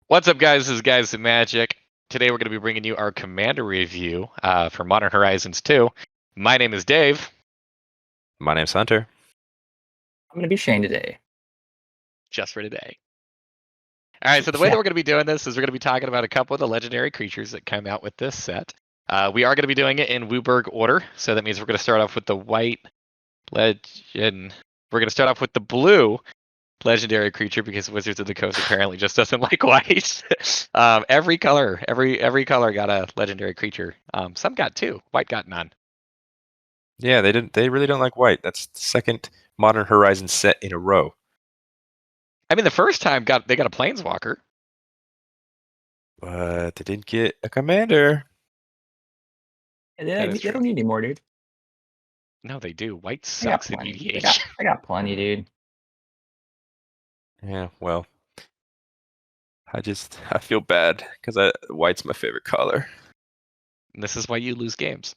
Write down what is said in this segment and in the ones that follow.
What's up, guys? This is Guys of Magic. Today we're going to be bringing you our Commander review for Modern Horizons 2. My name is Dave. My name's Hunter. I'm going to be Shane today. Just for today. All right, so the way that we're going to be doing this is we're going to be talking about a couple of the legendary creatures that come out with this set. We are going to be doing it in Wooburg order, so that means we're going to start off with the white legend. We're going to start off with the blue legendary creature because Wizards of the Coast apparently just doesn't like white. Every color got a legendary creature. Some got two. White got none. Yeah, they really don't like white. That's the second Modern Horizons set in a row. I mean, the first time they got a planeswalker. But they didn't get a commander. They don't need any more, dude. No, they do. White sucks in EDH. I got plenty, dude. Yeah, well, I feel bad because white's my favorite color. And this is why you lose games.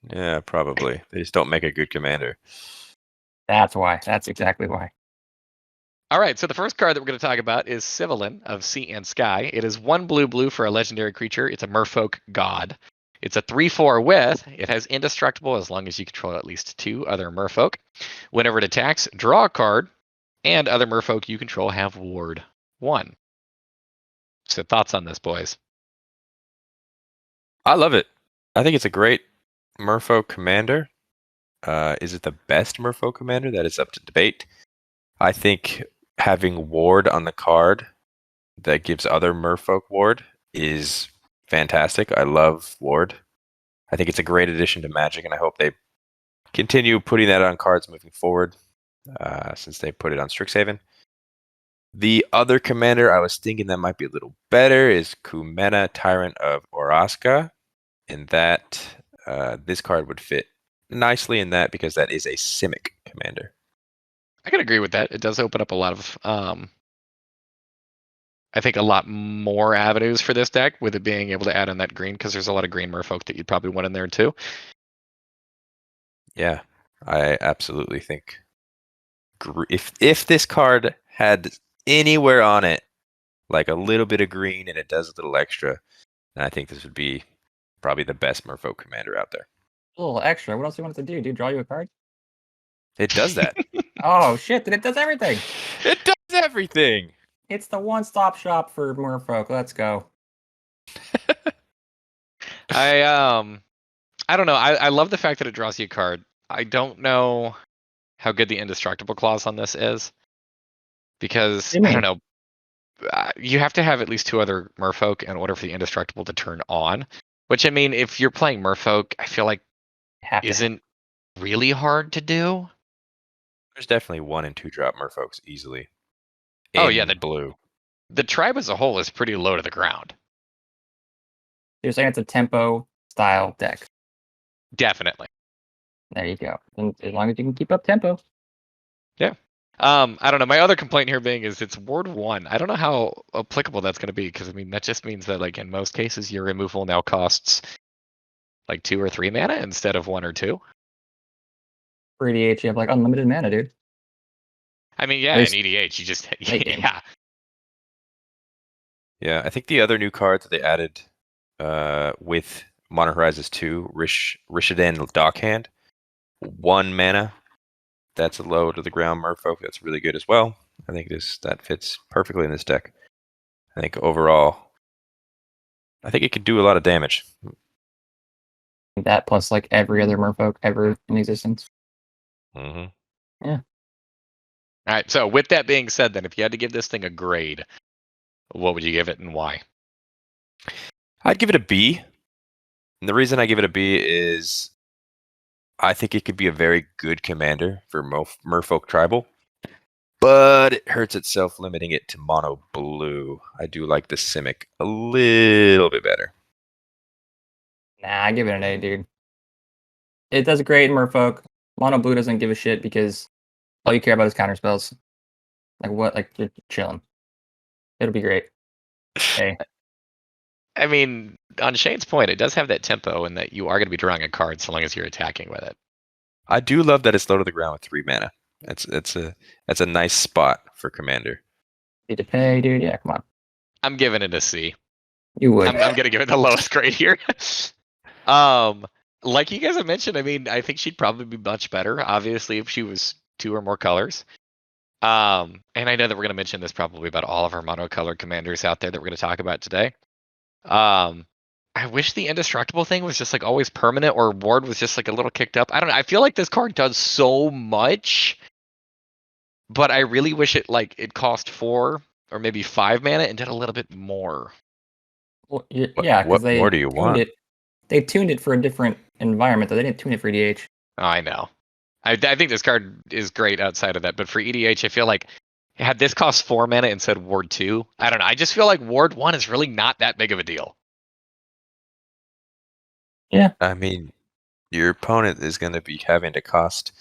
Yeah, probably. They just don't make a good commander. That's why. That's exactly why. All right, so the first card that we're going to talk about is Svyelun of Sea and Sky. It is 1 blue for a legendary creature. It's a merfolk god. It's a 3/4 with. It has indestructible as long as you control at least 2 other merfolk. Whenever it attacks, draw a card, and other merfolk you control have ward 1. So thoughts on this, boys? I love it. I think it's a great merfolk commander. Is it the best merfolk commander? That is up to debate. I think having ward on the card that gives other merfolk ward is fantastic. I love ward. I think it's a great addition to Magic, and I hope they continue putting that on cards moving forward, since they put it on Strixhaven. The other commander I was thinking that might be a little better is Kumena, Tyrant of Oraska, and that this card would fit nicely in that because that is a Simic commander. I can agree with that. It does open up a lot of, I think, a lot more avenues for this deck with it being able to add in that green because there's a lot of green merfolk that you'd probably want in there too. Yeah, I absolutely think if this card had anywhere on it like a little bit of green and it does a little extra, then I think this would be probably the best merfolk commander out there. A little extra. What else do you want it to do? Dude, draw you a card? It does that. Oh, shit. Then it does everything. It does everything. It's the one-stop shop for merfolk. Let's go. I don't know. I love the fact that it draws you a card. I don't know how good the indestructible clause on this is because I don't know. You have to have at least 2 other merfolk in order for the indestructible to turn on. Which, I mean, if you're playing merfolk, I feel like isn't really hard to do. There's definitely 1 and 2 drop merfolks easily. Oh yeah, the blue. The tribe as a whole is pretty low to the ground. You're saying it's a tempo style deck. Definitely. There you go. And as long as you can keep up tempo. Yeah. I don't know. My other complaint here being is it's ward 1. I don't know how applicable that's going to be because I mean that just means that like in most cases your removal now costs like 2 or 3 mana instead of 1 or 2. For EDH, you have like unlimited mana, dude. I mean, yeah, in EDH you just yeah. Yeah, I think the other new cards that they added with Modern Horizons 2, Rishadan Dockhand, 1 mana. That's a low to the ground merfolk. That's really good as well. I think that fits perfectly in this deck. I think overall, I think it could do a lot of damage. That plus like every other merfolk ever in existence. Mm-hmm. Yeah. All right. So with that being said, then if you had to give this thing a grade, what would you give it and why? I'd give it a B. And the reason I give it a B is I think it could be a very good commander for Merfolk Tribal, but it hurts itself limiting it to mono blue. I do like the Simic a little bit better. Nah, I give it an A, dude. It does great in Merfolk. Mono blue doesn't give a shit because all you care about is counter spells. Like what? Like you're chilling. It'll be great. Hey. I mean, on Shane's point, it does have that tempo and that you are going to be drawing a card so long as you're attacking with it. I do love that it's low to the ground with 3 mana. That's a nice spot for commander. Need to pay, dude. Yeah, come on. I'm giving it a C. You would. I'm gonna give it the lowest grade here. um, like you guys have mentioned, I mean, I think she'd probably be much better, obviously, if she was 2 or more colors. And I know that we're gonna mention this probably about all of our monocolored commanders out there that we're gonna talk about today. I wish the indestructible thing was just like always permanent, or ward was just like a little kicked up. I don't know. I feel like this card does so much, but I really wish it cost 4 or maybe 5 mana and did a little bit more. Well, yeah, because What more they do you tuned want? it. They tuned it for a different environment, though. They didn't tune it for EDH. Oh, I know. I think this card is great outside of that, but for EDH, I feel like had this cost 4 mana instead of Ward 2, I don't know. I just feel like Ward 1 is really not that big of a deal. I mean, your opponent is going to be having to cost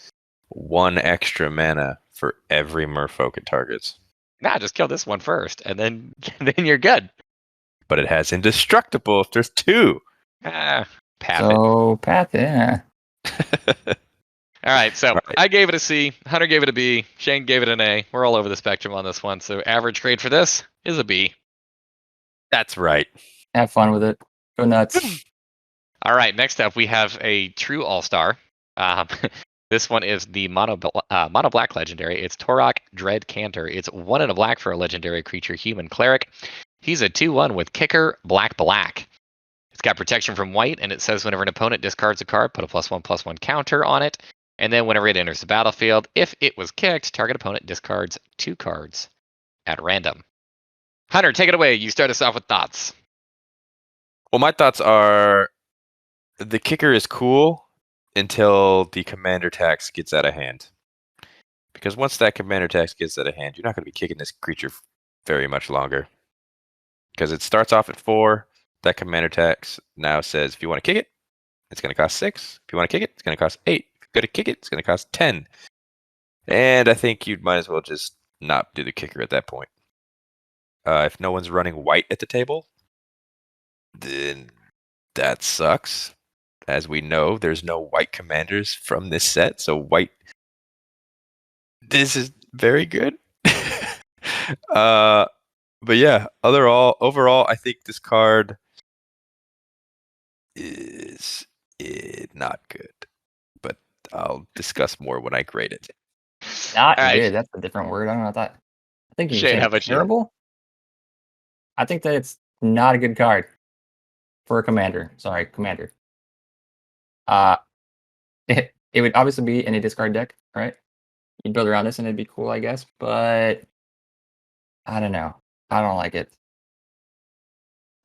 1 extra mana for every merfolk it targets. Nah, just kill this one first, and then then you're good. But it has indestructible if there's 2. Ah, path it. So, Path, yeah. All right, so Right. I gave it a C. Hunter gave it a B. Shane gave it an A. We're all over the spectrum on this one. So average grade for this is a B. That's right. Have fun with it. Go nuts. All right, next up we have a true all-star. This one is the mono black legendary. It's Tourach Dread Cantor. It's 1 and a black for a legendary creature, human cleric. He's a 2/1 with kicker black. It's got protection from white, and it says whenever an opponent discards a card, put a +1/+1 counter on it. And then whenever it enters the battlefield, if it was kicked, target opponent discards 2 cards at random. Hunter, take it away. You start us off with thoughts. Well, my thoughts are the kicker is cool until the commander tax gets out of hand. Because once that commander tax gets out of hand, you're not going to be kicking this creature very much longer. Because it starts off at 4. That commander tax now says if you want to kick it, it's going to cost 6. If you want to kick it, it's going to cost 8. If you're going to kick it, it's going to cost 10. And I think you might as well just not do the kicker at that point. If no one's running white at the table, then that sucks. As we know, there's no white commanders from this set, so white. This is very good. But yeah, overall, I think this card is not good. But I'll discuss more when I grade it. Not All right. good. That's a different word. I don't know what that. I think you Shane, how said about you? terrible. I think that it's not a good card for a commander. Sorry, commander. It would obviously be in a discard deck, right? You'd build around this and it'd be cool, I guess. But I don't know. I don't like it.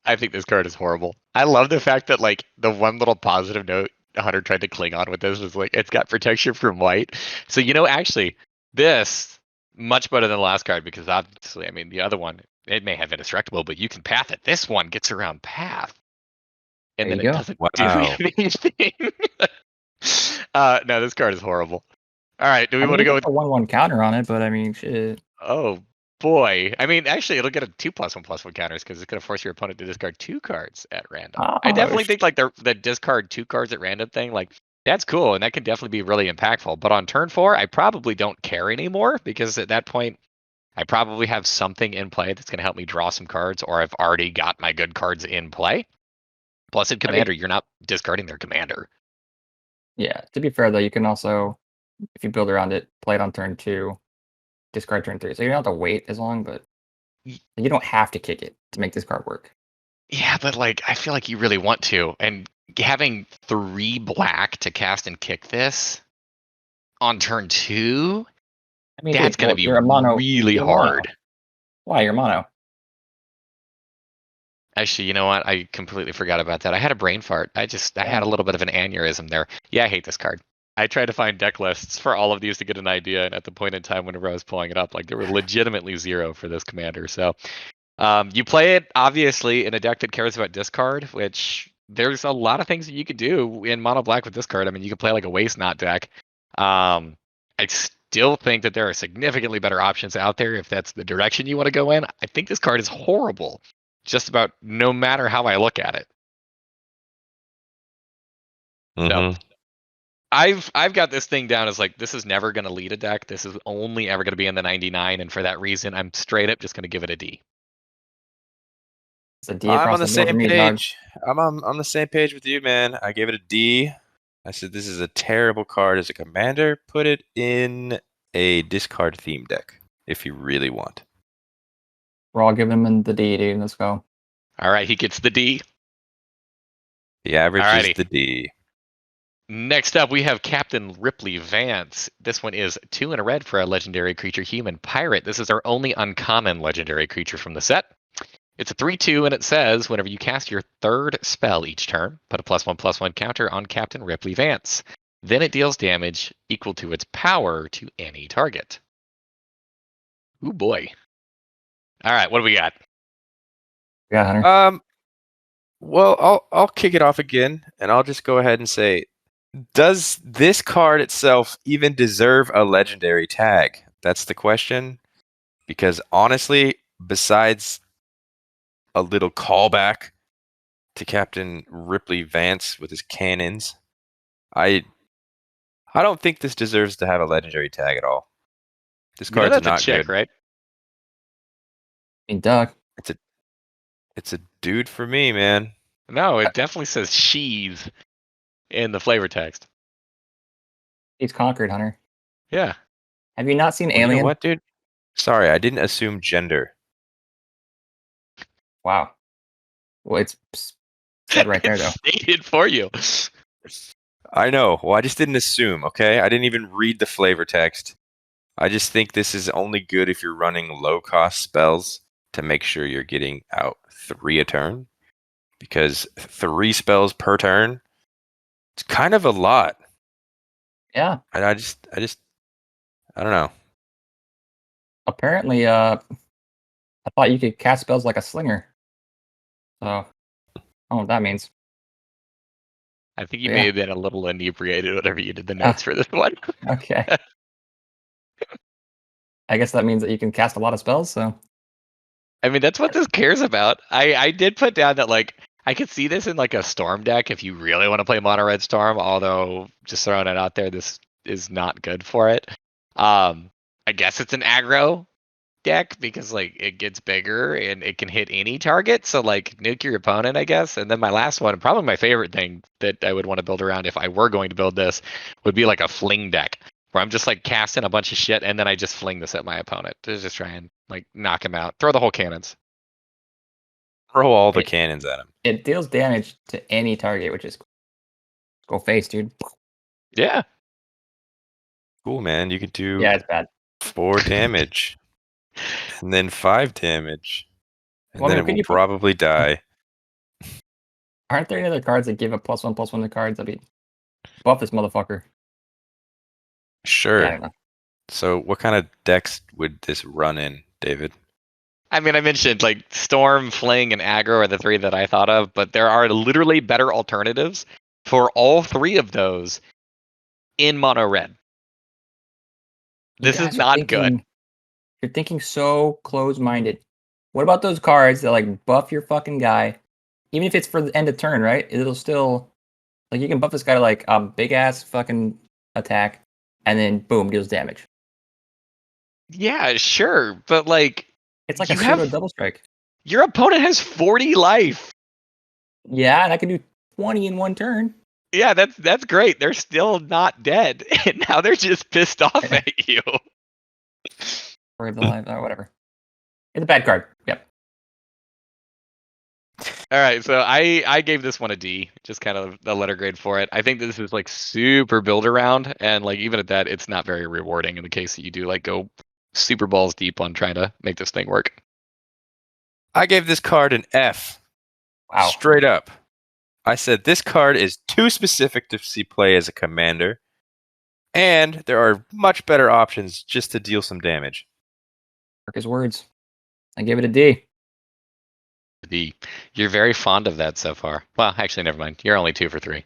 I think this card is horrible. I love the fact that like the one little positive note Hunter tried to cling on with this was like it's got protection from white. So actually, this much better than the last card because obviously, I mean, the other one it may have indestructible, but you can path it. This one gets around path, and There then you it go. doesn't Wow. do anything. No, this card is horrible. All right, do we want to go with a 1/1 counter on it? But I mean, shit. Oh boy. I mean, actually, it'll get a 2+1/+1 counters because it's going to force your opponent to discard 2 cards at random. I definitely think like the discard 2 cards at random thing, like that's cool, and that can definitely be really impactful. But on turn 4, I probably don't care anymore because at that point, I probably have something in play that's going to help me draw some cards, or I've already got my good cards in play. Plus, in commander, you're not discarding their commander. Yeah. To be fair, though, you can also, if you build around it, play it on turn 2, discard turn 3. So you don't have to wait as long, but you don't have to kick it to make this card work. Yeah, but like I feel like you really want to, and having 3 black to cast and kick this on turn 2, I mean, that's going to be you're a mono. really you're mono. hard. Why? You're mono. Actually, you know what? I completely forgot about that. I had a brain fart. I had a little bit of an aneurysm there. Yeah, I hate this card. I tried to find deck lists for all of these to get an idea, and at the point in time whenever I was pulling it up, like there were legitimately 0 for this commander. So you play it obviously in a deck that cares about discard, which there's a lot of things that you could do in mono black with this card. I mean, you could play like a waste not deck. I still think that there are significantly better options out there if that's the direction you want to go in. I think this card is horrible, just about no matter how I look at it. Mm-hmm. So I've got this thing down as like this is never going to lead a deck. This is only ever going to be in the 99, and for that reason, I'm straight up just going to give it a D. It's a D I'm across on the the board for same me, dog. page. I'm on the same page with you, man. I gave it a D. I said this is a terrible card as a commander. Put it in a discard theme deck if you really want. We're all giving him the D, dude. Let's go. All right, he gets the D. The average is Alrighty. the D. Next up, we have Captain Ripley Vance. This one is 2 and a red for a legendary creature, human pirate. This is our only uncommon legendary creature from the set. It's a 3/2, and it says whenever you cast your third spell each turn, put a +1/+1 counter on Captain Ripley Vance. Then it deals damage equal to its power to any target. Ooh boy. All right, what do we got? Yeah, Hunter. Well, I'll kick it off again, and I'll just go ahead and say, does this card itself even deserve a legendary tag? That's the question. Because honestly, besides a little callback to Captain Ripley Vance with his cannons, I don't think this deserves to have a legendary tag at all. This You know card's that's a not chick, good. right? I mean, Doug. It's a dude for me, man. No, it definitely says she's in the flavor text. He's conquered, Hunter. Yeah. Have you not seen Well, you know Alien? what, dude? Sorry, I didn't assume gender. Wow. Well, it's said right there, though. It's stated for you. I know. Well, I just didn't assume, okay? I didn't even read the flavor text. I just think this is only good if you're running low-cost spells to make sure you're getting out 3 a turn. Because 3 spells per turn, it's kind of a lot. Yeah. And I don't know. Apparently, I thought you could cast spells like a slinger. So, I don't know what that means. I think you Yeah. may have been a little inebriated whenever you did the notes for this one. Okay. I guess that means that you can cast a lot of spells, so. I mean, that's what this cares about. I did put down that, like, I could see this in, like, a Storm deck if you really want to play Mono Red Storm, although, just throwing it out there, this is not good for it. I guess it's an aggro deck because, like, it gets bigger and it can hit any target, so, like, nuke your opponent, I guess. And then my last one, probably my favorite thing that I would want to build around if I were going to build this, would be like a fling deck, where I'm just like casting a bunch of shit and then I just fling this at my opponent to just try and like knock him out. Throw the whole cannons. Throw all the cannons at him. It deals damage to any target, which is go face, dude. Yeah. Cool, man. You could do Yeah, it's bad. 4 damage. And then 5 damage. And Well, I then mean, it could will you put- probably die. Aren't there any other cards that give a +1/+1 to cards? I mean, buff this motherfucker. Sure. Yeah, I don't know. So what kind of decks would this run in, David? I mean, I mentioned like Storm, Fling, and Aggro are the 3 that I thought of, but there are literally better alternatives for all 3 of those in Mono Red. You This is guys are not good. thinking- You're thinking so close-minded. What about those cards that like buff your fucking guy, even if it's for the end of turn, right? It'll still like you can buff this guy to like a big ass fucking attack, and then boom, deals damage. Yeah, sure, but like It's like You a pseudo have- double strike. your opponent has 40 life. Yeah, and I can do 20 in one turn. Yeah, that's great. They're still not dead, and now they're just pissed off at you. Or the life, or whatever. It's a bad card. Yep. All right, so I gave this one a D, just kind of the letter grade for it. I think this is like super build around, and like even at that, it's not very rewarding in the case that you do like go super balls deep on trying to make this thing work. I gave this card an F. Wow. Straight up. I said this card is too specific to see play as a commander, and there are much better options just to deal some damage. Mark his words. I gave it a D. D. You're very fond of that so far. Well, actually, never mind. You're only 2 for 3.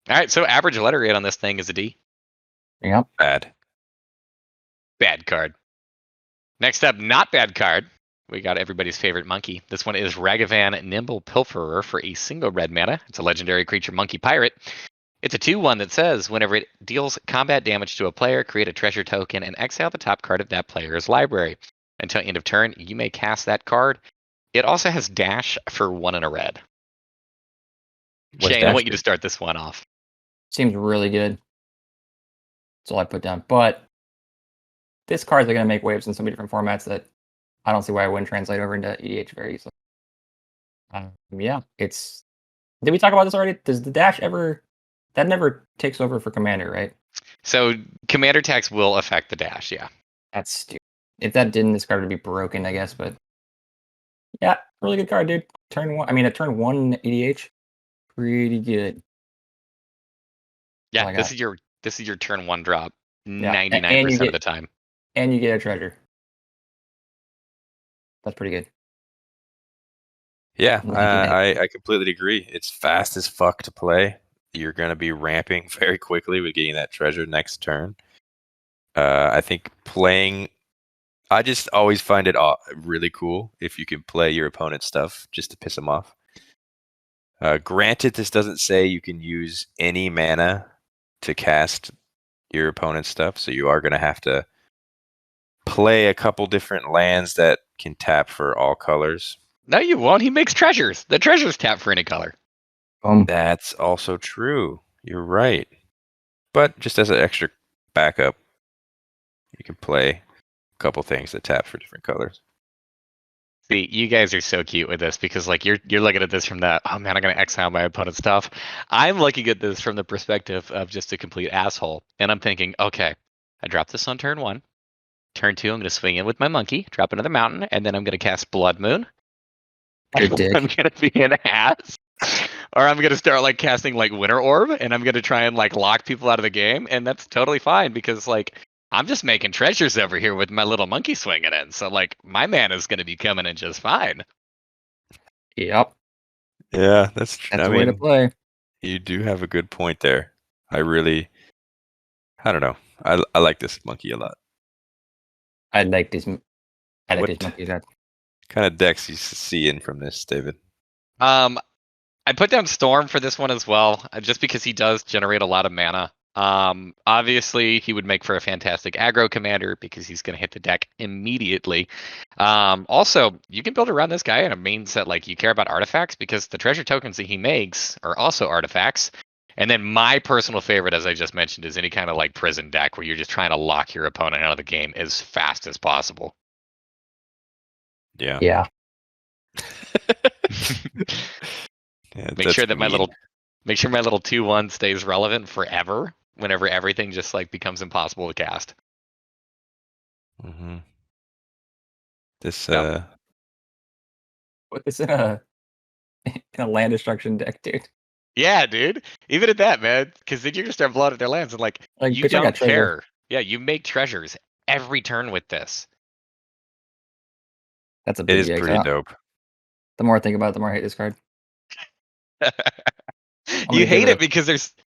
All right, so average letter grade on this thing is a D. Yep. Bad. Bad card. Next up, not bad card. We got everybody's favorite monkey. This one is Ragavan Nimble Pilferer for a single red mana. It's a legendary creature monkey pirate. It's a 2/1 that says whenever it deals combat damage to a player, create a treasure token and exile the top card of that player's library. Until end of turn, you may cast that card. It also has dash for 1 and a red. What's Shane, I dash want you do? to start this one off. Seems really good. That's all I put down. But this cards are going to make waves in so many different formats that I don't see why I wouldn't translate over into EDH very easily. Yeah, it's. Did we talk about this already? Does the dash ever? That never takes over for commander, right? So commander tax will affect the dash, yeah. That's stupid. If that didn't, this card would be broken, I guess. But yeah, really good card, dude. Turn one. I mean, a turn 1 EDH, pretty good. Yeah, I this got. is your turn 1 drop Yeah, 99% of the time. and you get a treasure. That's pretty good. Yeah, 99. I completely agree. It's fast as fuck to play. You're gonna be ramping very quickly with getting that treasure next turn. I think playing. I just always find it really cool if you can play your opponent's stuff just to piss them off. Granted, this doesn't say you can use any mana to cast your opponent's stuff, so you are going to have to play a couple different lands that can tap for all colors. No, you won't. He makes treasures. The treasures tap for any color. That's also true. You're right. But just as an extra backup, you can play a couple things that tap for different colors. See, you guys are so cute with this because like you're looking at this from that, oh man, I'm gonna exile my opponent's stuff. I'm looking at this from the perspective of just a complete asshole. And I'm thinking, okay, I dropped this on turn 1. Turn 2, I'm gonna swing in with my monkey, drop another mountain, and then I'm gonna cast Blood Moon. What a dick. I'm gonna be an ass. Or I'm gonna start like casting like Winter Orb, and I'm gonna try and like lock people out of the game, and that's totally fine because like I'm just making treasures over here with my little monkey swinging in. So like my mana is gonna be coming in just fine. Yep, Yeah, that's true. that's the way to play. You do have a good point there. I don't know. I like this monkey a lot. I like this. I like What this monkey. That kind of decks you seeing from this, David? I put down Storm for this one as well, just because he does generate a lot of mana. Obviously he would make for a fantastic aggro commander because he's going to hit the deck immediately. Also, you can build around this guy, and it means that like you care about artifacts because the treasure tokens that he makes are also artifacts. And then my personal favorite, as I just mentioned, is any kind of like prison deck where you're just trying to lock your opponent out of the game as fast as possible. Yeah. yeah. Yeah, Make that's sure that mean. make sure my little 2/1 stays relevant forever whenever everything just like becomes impossible to cast. Mm-hmm. This So. Put this in a land destruction deck, dude. Yeah, dude. Even at that, man, because then you're gonna start blowing up their lands and like Like, you bitch, I got don't treasure. care. Yeah, you make treasures every turn with this. That's a it big is yikes. pretty dope. The more I think about it, the more I hate this card. You gonna give hate it it because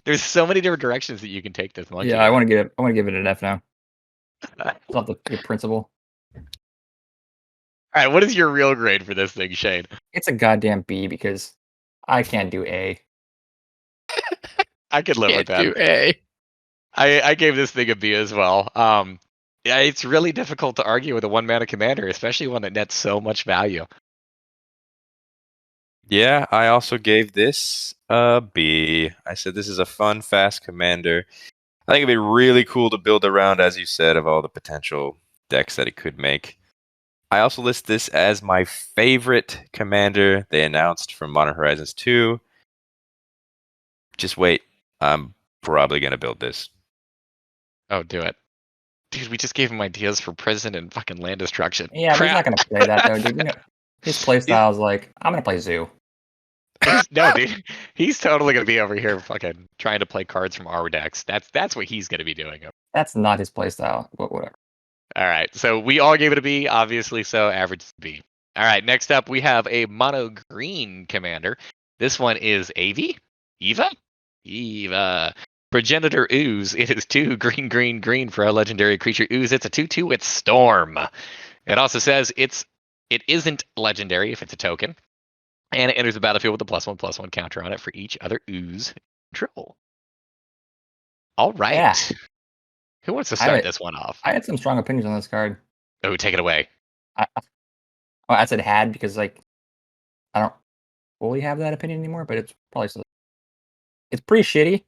there's so many different directions that you can take this monkey. Yeah, I want to give it an F now. It's not the principle. All right, what is your real grade for this thing, Shane? It's a goddamn B because I can't do A. I could live with Can't that. do A. I gave this thing a B as well. Yeah, it's really difficult to argue with a 1-mana commander, especially one that nets so much value. Yeah, I also gave this a B. I said this is a fun, fast commander. I think it'd be really cool to build around, as you said, of all the potential decks that it could make. I also list this as my favorite commander they announced from Modern Horizons 2. Just wait. I'm probably going to build this. Oh, do it. Dude, we just gave him ideas for prison and fucking land destruction. Yeah, but he's not Crap. gonna play that though, dude. You know, his playstyle is like, I'm gonna play Zoo. No, dude. He's totally gonna be over here fucking trying to play cards from our decks. That's what he's gonna be doing. That's not his playstyle, but whatever. All right. So we all gave it a B, obviously, so average is B. All right, next up we have a mono green commander. This one is Aeve? Eva. Progenitor Ooze. It is 2 green, green, green for a legendary creature Ooze. It's a 2/2 with Storm. It also says it isn't legendary if it's a token. And it enters the battlefield with a +1/+1 counter on it for each other Ooze control. All right. Yeah. Who wants to start this one off? I had some strong opinions on this card. Oh, take it away. I said had because like I don't fully have that opinion anymore, but it's probably still. It's pretty shitty.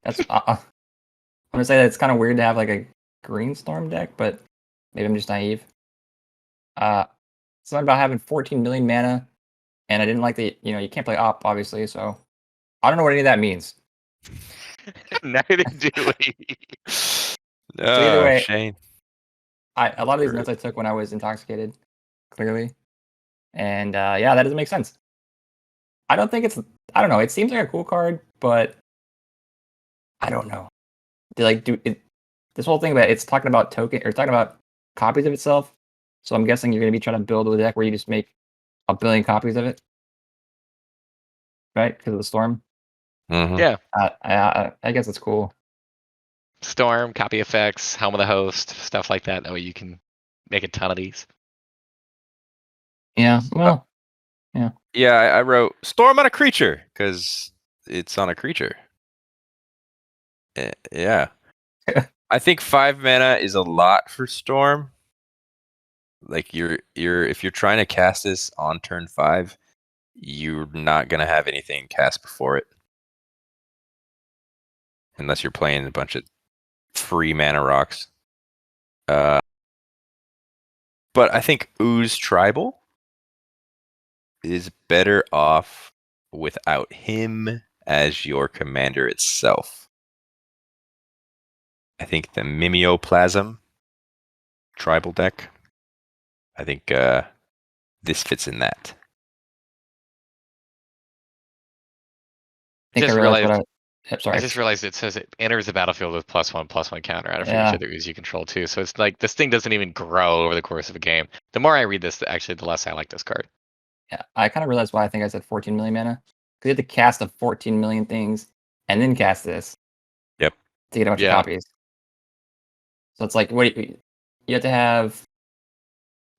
That's I'm gonna say that it's kind of weird to have like a green storm deck, but maybe I'm just naive. Something about having 14 million mana, and I didn't like the you can't play op obviously, so I don't know what any of that means. Neither do we. So either way, Shane. a lot of these notes I took when I was intoxicated, clearly, and yeah, that doesn't make sense. I don't think it's. I don't know. It seems like a cool card, but I don't know. This whole thing about it's talking about token or talking about copies of itself. So I'm guessing you're going to be trying to build a deck where you just make a billion copies of it, right? Because of the storm. Mhm. Yeah. I guess it's cool. Storm, copy effects, Helm of the Host, stuff like that. That way you can make a ton of these. Yeah. Well, Yeah, I wrote storm on a creature because it's on a creature. Yeah. I think 5 mana is a lot for storm. Like if you're trying to cast this on turn 5, you're not gonna have anything cast before it. Unless you're playing a bunch of free mana rocks. But I think Ooze Tribal is better off without him as your commander itself. I think the Mimeoplasm tribal deck, I think this fits in that. I think I Just realized realized- what sorry. I just realized it says it enters the battlefield with +1/+1 counter out of Yeah. each other Ooze you control too. So it's like this thing doesn't even grow over the course of a game. The more I read this, actually, the less I like this card. Yeah, I kind of realized why I think I said 14 million mana. Because you have to cast a 14 million things and then cast this. Yep. To get a bunch of Yeah. copies. So it's like, you have to have.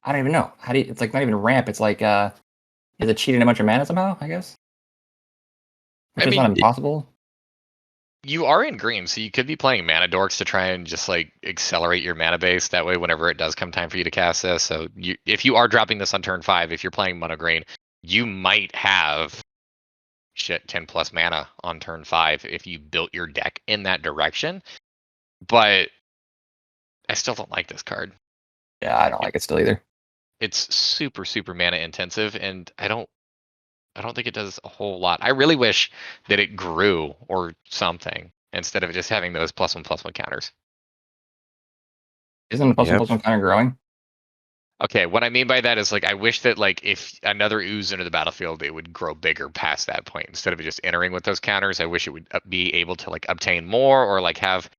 I don't even know. How do you? It's like not even ramp. It's like, is it cheating a bunch of mana somehow? I guess. Which I is not mean, impossible. You are in green, so you could be playing mana dorks to try and just like accelerate your mana base. That way, whenever it does come time for you to cast this, so if you are dropping this on turn 5, if you're playing mono green, you might have 10+ mana on turn 5 if you built your deck in that direction. But I still don't like this card. Yeah, I don't like it still either. It's super mana intensive, and I don't think it does a whole lot. I really wish that it grew or something instead of just having those +1/+1 counters. Isn't the Yep. +1/+1 kind of growing? Okay, what I mean by that is like I wish that like if another Ooze into the battlefield, it would grow bigger past that point instead of just entering with those counters. I wish it would be able to like obtain more or like have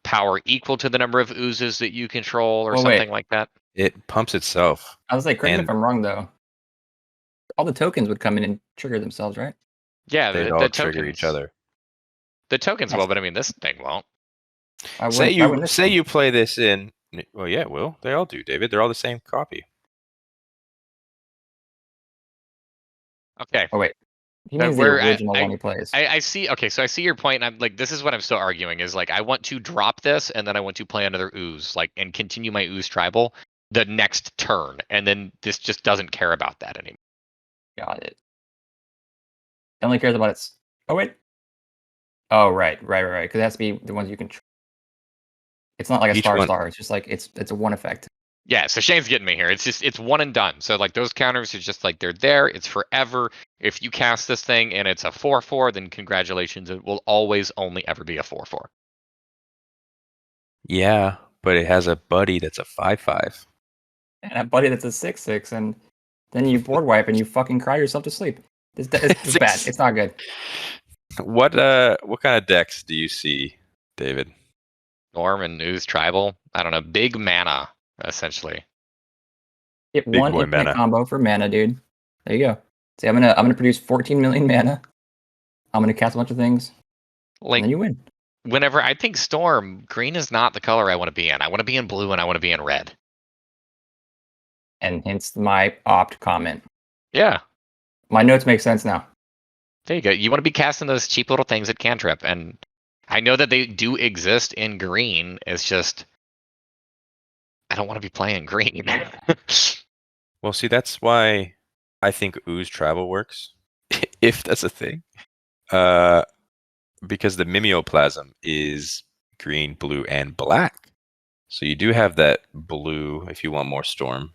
power equal to the number of Oozes that you control or Oh, wait. something like that. It pumps itself. I was like, correct me if And- I'm wrong though. All the tokens would come in and trigger themselves, right? Yeah, They'd the all tokens trigger each other. The tokens Yes. will, but I mean this thing won't. Say you play this in. Well, yeah, it will. They all do, David. They're all the same copy. Okay. Oh wait, he But means the we're- original one he plays. I see. Okay, so I see your point. And I'm like, this is what I'm still arguing is like, I want to drop this and then I want to play another Ooze, like, and continue my Ooze tribal the next turn, and then this just doesn't care about that anymore. Got it. It only cares about its. Oh wait. Oh right. Because it has to be the ones you can. It's not like a Each one- star. It's just like it's a one effect. Yeah, so Shane's getting me here. It's one and done. So like those counters are just like they're there. It's forever. If you cast this thing and it's a 4/4, then congratulations. It will always only ever be a 4/4. Yeah, but it has a buddy that's a 5/5. And a buddy that's a 6/6, and then you board wipe and you fucking cry yourself to sleep. It's bad. It's not good. What kind of decks do you see, David? Norm and Ooze tribal. I don't know. Big mana essentially. Get Big one boy infinite mana. combo for mana, dude. There you go. See, I'm gonna produce 14 million mana. I'm gonna cast a bunch of things, and Like then you win. whenever I think Storm, green is not the color I want to be in. I want to be in blue and I want to be in red. And hence my opt comment. Yeah. My notes make sense now. There you go. You want to be casting those cheap little things at Cantrip, and I know that they do exist in green. It's just I don't want to be playing green. Well, see, that's why I think Ooze Travel works, if that's a thing. Because the mimeoplasm is green, blue, and black. So you do have that blue if you want more storm.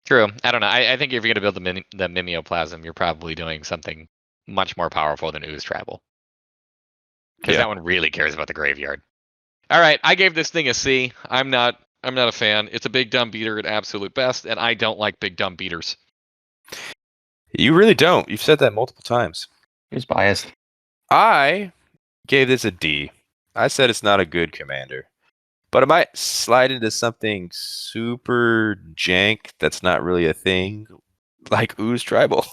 True. I don't know. I think if you're going to build the mimeoplasm, you're probably doing something much more powerful than Ooze Travel. Because that one really cares about the graveyard. All right, I gave this thing a C. I'm not a fan. It's a big dumb beater at absolute best, and I don't like big dumb beaters. You really don't. You've said that multiple times. Who's biased? I gave this a D. I said it's not a good commander. But it might slide into something super jank that's not really a thing, like Ooze Tribal.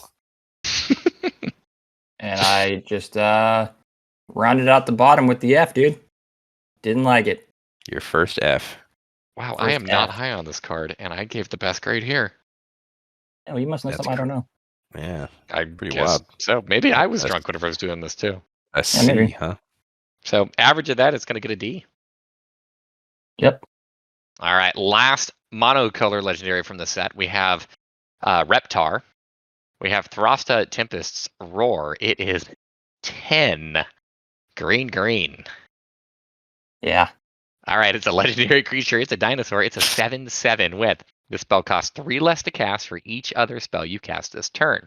And I just rounded out the bottom with the F, dude. Didn't like it. Your first F. Wow, I am First not F. high on this card, and I gave the best grade here. Oh, you must know That's something I don't know. Yeah, I pretty guess wild. so. Maybe I was That's- drunk whenever I was doing this too. A C, maybe. huh? So average of that, it's going to get a D. Yep. All right, last monocolor legendary from the set. We have Reptar. We have Thrasta Tempest's Roar. It is 10 green. Yeah. All right, it's a legendary creature. It's a dinosaur. It's a 7/7 with. This spell costs 3 less to cast for each other spell you cast this turn.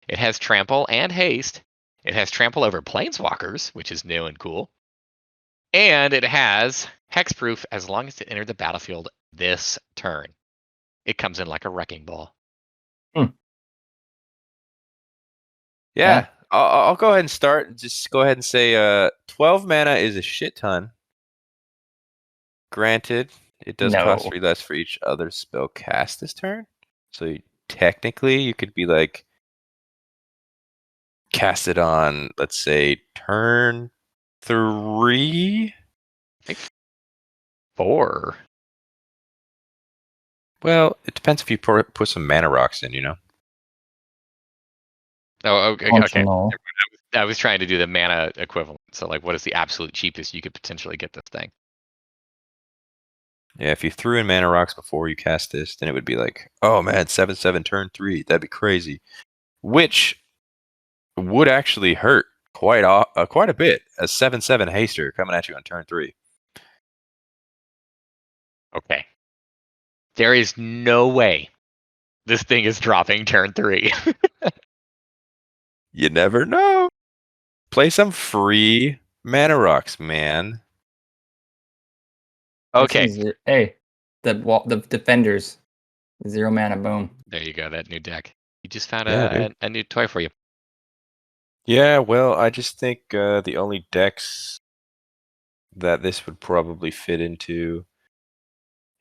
It has trample and haste. It has trample over planeswalkers, which is new and cool. And it has hexproof as long as it entered the battlefield this turn. It comes in like a wrecking ball. Yeah, I'll go ahead and start. Just go ahead and say 12 mana is a shit ton. Granted, it does cost No. 3 less for each other spell cast this turn. So technically, you could be like, cast it on, let's say, turn 3. 4. Well, it depends if you put some mana rocks in, you know? Oh, okay. Functional. I was trying to do the mana equivalent. So, like, what is the absolute cheapest you could potentially get this thing? Yeah, if you threw in mana rocks before you cast this, then it would be like, oh man, 7/7 turn 3. That'd be crazy. Which would actually hurt quite a bit. A 7/7 haster coming at you on turn 3. Okay. There is no way this thing is dropping turn 3. You never know. Play some free mana rocks, man. Okay. Hey, the defenders. 0 mana, boom. There you go. That new deck. You just found Yeah, dude. a new toy for you. Yeah, well, I just think the only decks that this would probably fit into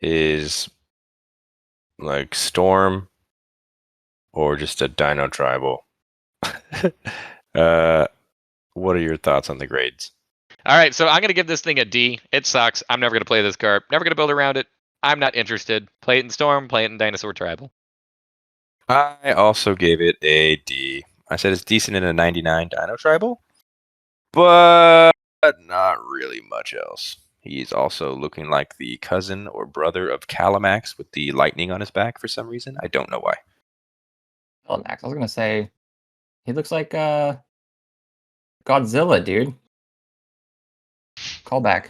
is like Storm or just a Dino Tribal. What are your thoughts on the grades? All right. So, I'm going to give this thing a D. It sucks. I'm never going to play this card. Never going to build around it. I'm not interested. Play it in Storm. Play it in Dinosaur Tribal. I also gave it a D. I said it's decent in a 99 Dino Tribal, but not really much else. He's also looking like the cousin or brother of Calamax with the lightning on his back for some reason. I don't know why. Oh, Max, I was gonna say he looks like Godzilla, dude. Callback.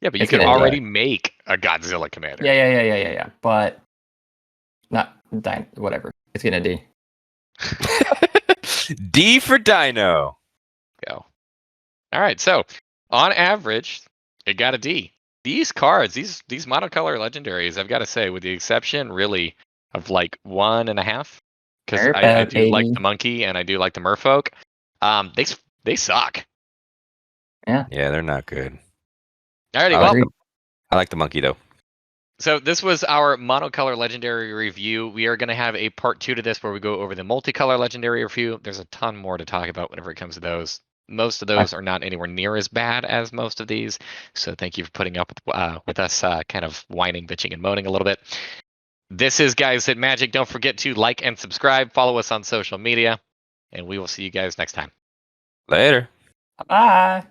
Yeah, but you It's could gonna already make a Godzilla commander. Yeah. But not whatever. It's gonna D. D for Dino. Go. All right. So, on average, it got a D. These cards, these monocolor legendaries, I've got to say, with the exception really of like 1.5, because I do like the monkey and I do like the merfolk. They suck. Yeah, they're not good. Alrighty, I well, like, I like the monkey though. so this was our monocolor legendary review. We are going to have a part 2 to this where we go over the multicolor legendary review. There's a ton more to talk about whenever it comes to those. Most of those are not anywhere near as bad as most of these. So thank you for putting up with us kind of whining, bitching, and moaning a little bit. This is Guys at Magic. Don't forget to like and subscribe. Follow us on social media. And we will see you guys next time. Later. bye.